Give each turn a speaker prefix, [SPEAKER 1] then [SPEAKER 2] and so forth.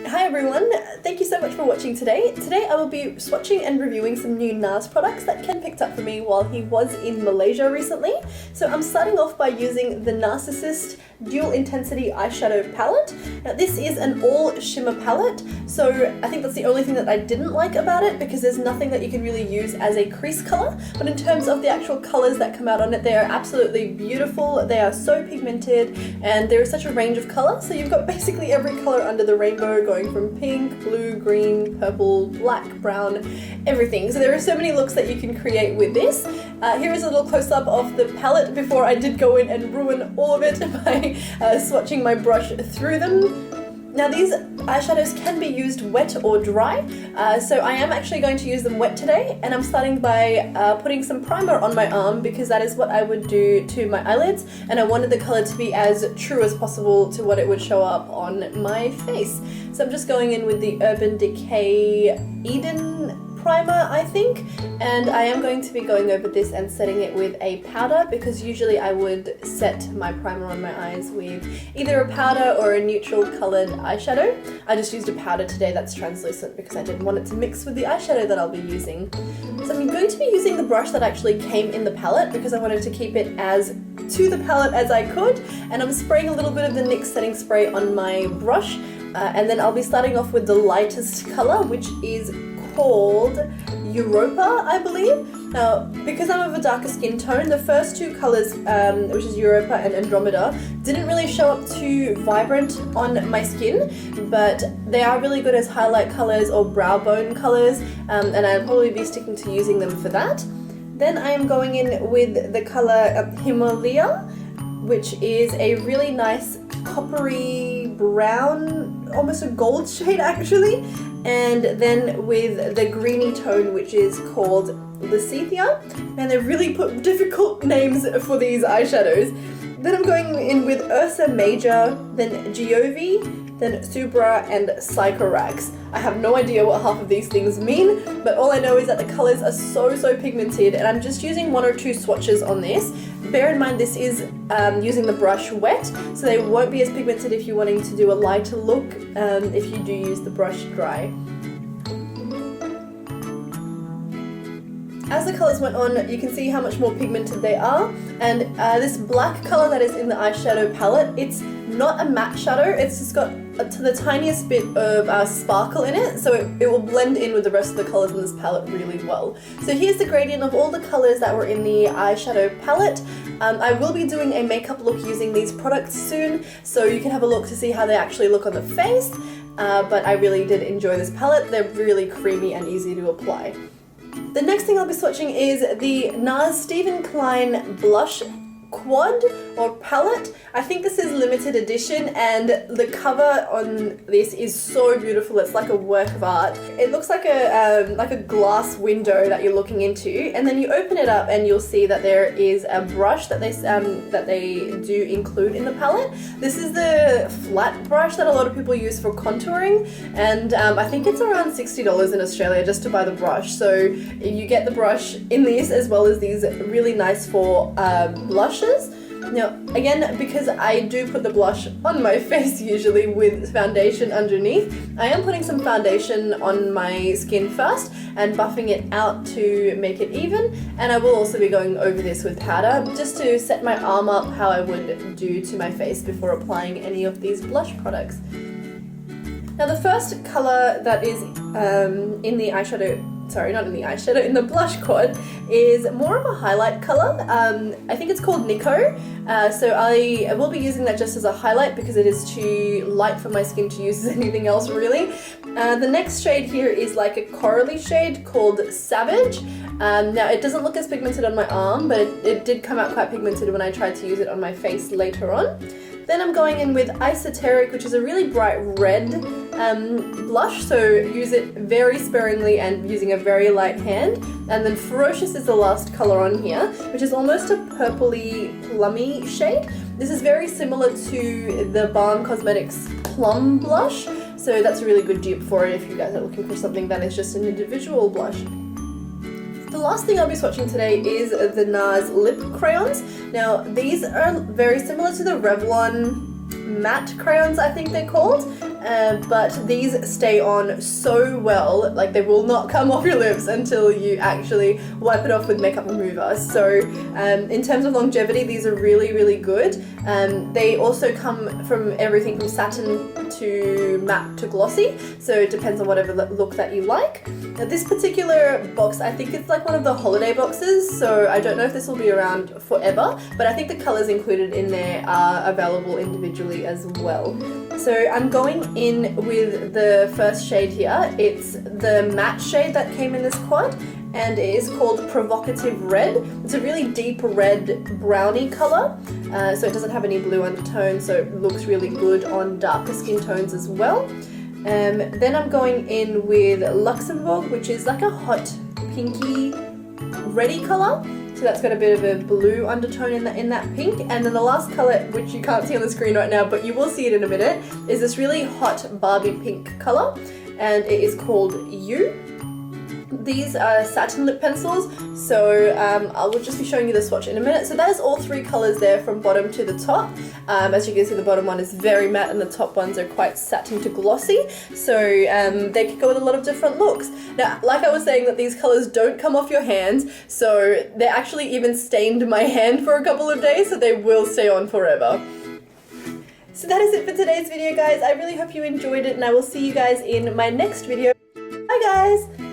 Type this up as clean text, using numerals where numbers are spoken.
[SPEAKER 1] Hi everyone, thank you so much for watching today. Today I will be swatching and reviewing some new Nars products that Ken picked up for me while he was in Malaysia recently. So I'm starting off by using the Narsissist Dual Intensity Eyeshadow Palette. Now this is an all shimmer palette, so I think that's the only thing that I didn't like about it because there's nothing that you can really use as a crease color, but in terms of the actual colors that come out on it, they are absolutely beautiful. They are so pigmented and there is such a range of color, so you've got basically every color under the rainbow, going from pink, blue, green, purple, black, brown, everything. So there are so many looks that you can create with this. Here is a little close-up of the palette before I did go in and ruin all of it by swatching my brush through them. Now these eyeshadows can be used wet or dry, so I am actually going to use them wet today, and I'm starting by putting some primer on my arm because that is what I would do to my eyelids, and I wanted the colour to be as true as possible to what it would show up on my face. So I'm just going in with the Urban Decay Eden primer, I think, and I am going to be going over this and setting it with a powder because usually I would set my primer on my eyes with either a powder or a neutral coloured eyeshadow. I just used a powder today that's translucent because I didn't want it to mix with the eyeshadow that I'll be using. So I'm going to be using the brush that actually came in the palette because I wanted to keep it as to the palette as I could, and I'm spraying a little bit of the NYX setting spray on my brush, and then I'll be starting off with the lightest colour, which is called Europa, I believe. Now, because I'm of a darker skin tone, the first two colours, which is Europa and Andromeda, didn't really show up too vibrant on my skin, but they are really good as highlight colours or brow bone colours, and I'll probably be sticking to using them for that. Then I am going in with the colour Himalaya, which is a really nice coppery brown, almost a gold shade actually, and then with the greeny tone, which is called Lysithia, and they've really put difficult names for these eyeshadows. Then I'm going in with Ursa Major, then Giove, then Subra, and Psychorax. I have no idea what half of these things mean, but all I know is that the colours are so pigmented, and I'm just using one or two swatches on this. Bear in mind this is using the brush wet, so they won't be as pigmented if you're wanting to do a lighter look if you do use the brush dry. As the colours went on, you can see how much more pigmented they are, and this black colour that is in the eyeshadow palette, it's not a matte shadow, it's just got the tiniest bit of sparkle in it, so it will blend in with the rest of the colours in this palette really well. So here's the gradient of all the colours that were in the eyeshadow palette. I will be doing a makeup look using these products soon, so you can have a look to see how they actually look on the face, but I really did enjoy this palette. They're really creamy and easy to apply. The next thing I'll be swatching is the Nars Steven Klein Blush Quad or Palette. I think this is limited edition, and the cover on this is so beautiful. It's like a work of art. It looks like a glass window that you're looking into, and then you open it up and you'll see that there is a brush that they do include in the palette. This is the flat brush that a lot of people use for contouring, and I think it's around $60 in Australia just to buy the brush. So you get the brush in this as well as these really nice for blushes. Now, again, because I do put the blush on my face usually with foundation underneath, I am putting some foundation on my skin first and buffing it out to make it even, and I will also be going over this with powder just to set my arm up how I would do to my face before applying any of these blush products. Now the first colour that is in the eyeshadow, sorry, not in the eyeshadow, in the blush quad, is more of a highlight colour. I think it's called Nico, so I will be using that just as a highlight because it is too light for my skin to use as anything else really. The next shade here is like a corally shade called Savage. Now it doesn't look as pigmented on my arm, but it did come out quite pigmented when I tried to use it on my face later on. Then I'm going in with Esoteric, which is a really bright red blush, so use it very sparingly and using a very light hand. And then Ferocious is the last colour on here, which is almost a purpley plummy shade. This is very similar to the Balm Cosmetics Plum blush, so that's a really good dupe for it if you guys are looking for something that is just an individual blush. The last thing I'll be swatching today is the Nars Lip Crayons. Now these are very similar to the Revlon matte crayons, I think they're called. but these stay on so well, like they will not come off your lips until you actually wipe it off with makeup remover. So in terms of longevity, these are really, really good. They also come from everything from satin to matte to glossy, so it depends on whatever look that you like. Now this particular box, I think it's like one of the holiday boxes, so I don't know if this will be around forever, but I think the colours included in there are available individually as well. So I'm going in with the first shade here. It's the matte shade that came in this quad, and it is called Provocative Red. It's a really deep red brownie colour, so it doesn't have any blue undertone, so it looks really good on darker skin tones as well. Then I'm going in with Luxembourg, which is like a hot pinky reddy colour. So that's got a bit of a blue undertone in that pink. And then the last colour, which you can't see on the screen right now, but you will see it in a minute, is this really hot Barbie pink colour, and it is called You. These are satin lip pencils, so I will just be showing you the swatch in a minute. So that is all three colours there from bottom to the top. As you can see, the bottom one is very matte and the top ones are quite satin to glossy, so they can go with a lot of different looks. Now, like I was saying, that these colours don't come off your hands, so they actually even stained my hand for a couple of days, so they will stay on forever. So that is it for today's video, guys. I really hope you enjoyed it, and I will see you guys in my next video. Bye, guys!